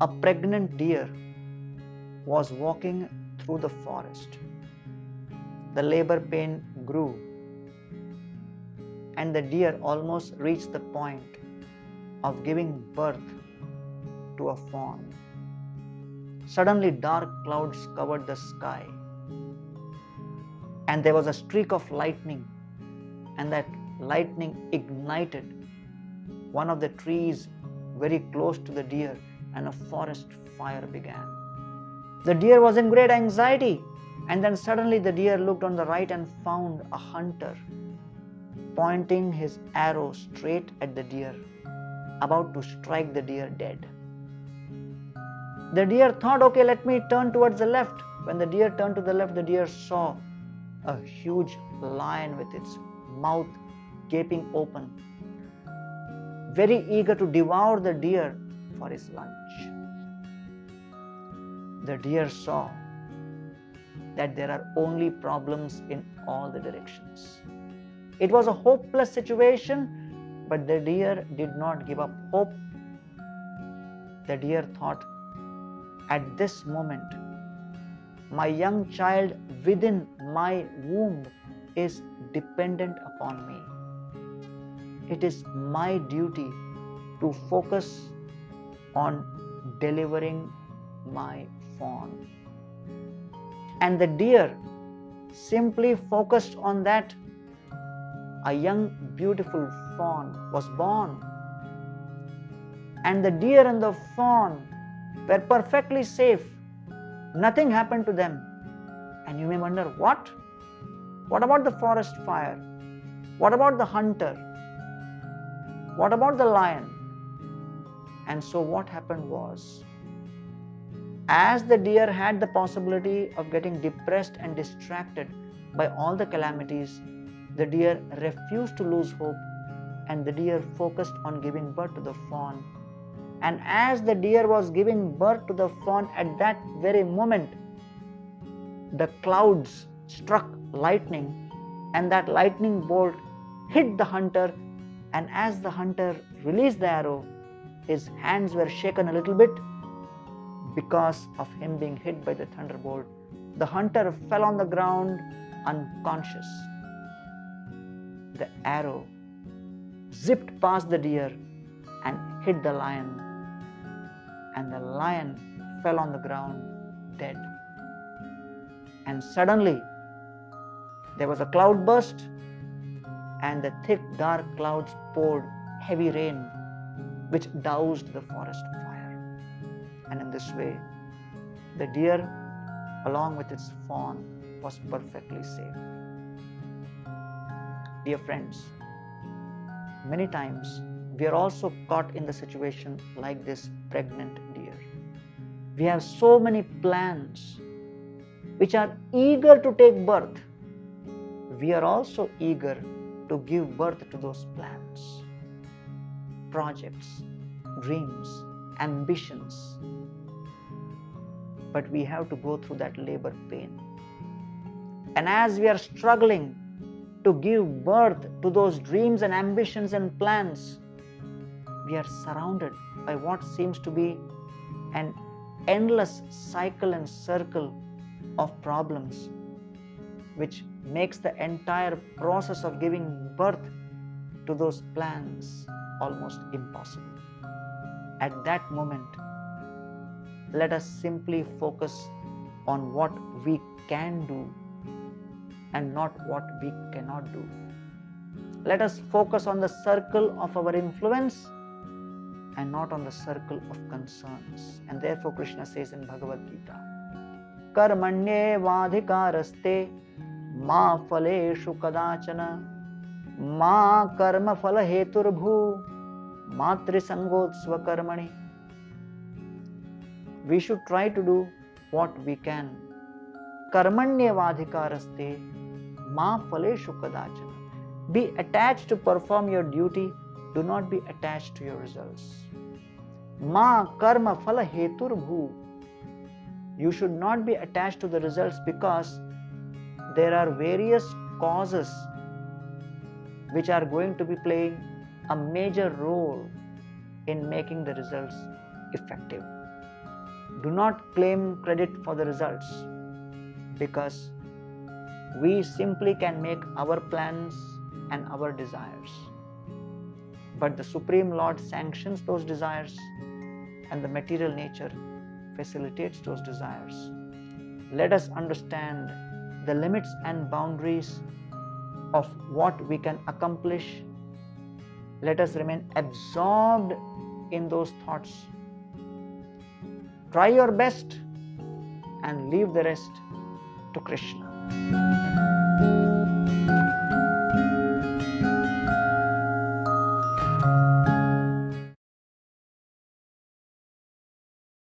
A pregnant deer was walking through the forest. The labor pain grew, and the deer almost reached the point of giving birth to a fawn. Suddenly, dark clouds covered the sky, and there was a streak of lightning, and that lightning ignited one of the trees very close to the deer, and a forest fire began. The deer was in great anxiety, and then suddenly the deer looked on the right and found a hunter pointing his arrow straight at the deer, about to strike the deer dead. The deer thought, okay, let me turn towards the left. When the deer turned to the left, the deer saw a huge lion with its mouth gaping open, very eager to devour the deer for his lunch. The deer saw that there are only problems in all the directions. It was a hopeless situation, but the deer did not give up hope. The deer thought, at this moment, my young child within my womb is dependent upon me. It is my duty to focus on delivering my fawn. And the deer simply focused on that. A young, beautiful fawn was born. And the deer and the fawn were perfectly safe. Nothing happened to them. And you may wonder, what? What about the forest fire? What about the hunter? What about the lion? And so what happened was, as the deer had the possibility of getting depressed and distracted by all the calamities, the deer refused to lose hope, and the deer focused on giving birth to the fawn. And as the deer was giving birth to the fawn, at that very moment, the clouds struck lightning, and that lightning bolt hit the hunter. And as the hunter released the arrow, his hands were shaken a little bit because of him being hit by the thunderbolt. The hunter fell on the ground unconscious. The arrow zipped past the deer and hit the lion, and the lion fell on the ground dead. And suddenly there was a cloud burst, and the thick dark clouds poured heavy rain, which doused the forest fire. And in this way, the deer, along with its fawn, was perfectly safe. Dear friends, many times we are also caught in the situation like this pregnant deer. We have so many plans which are eager to take birth. We are also eager to give birth to those plans, projects, dreams, ambitions. But we have to go through that labor pain. And as we are struggling to give birth to those dreams and ambitions and plans, we are surrounded by what seems to be an endless cycle and circle of problems, which makes the entire process of giving birth to those plans almost impossible. At that moment, let us simply focus on what we can do and not what we cannot do. Let us focus on the circle of our influence and not on the circle of concerns. And therefore Krishna says in Bhagavad Gita, Karmanye vadhikaraste ma phaleshu kadachana ma karma phala heturbhu matri sangotsva karmani. We should try to do what we can. Karmanye vadhikaraste ma phaleshu kadachana. Be attached to perform your duty. Do not be attached to your results. Ma karma phala heturbhu. You should not be attached to the results, because there are various causes which are going to be playing a major role in making the results effective. Do not claim credit for the results, because we simply can make our plans and our desires. But the Supreme Lord sanctions those desires, and the material nature facilitates those desires. Let us understand the limits and boundaries of what we can accomplish. Let us remain absorbed in those thoughts. Try your best and leave the rest to Krishna.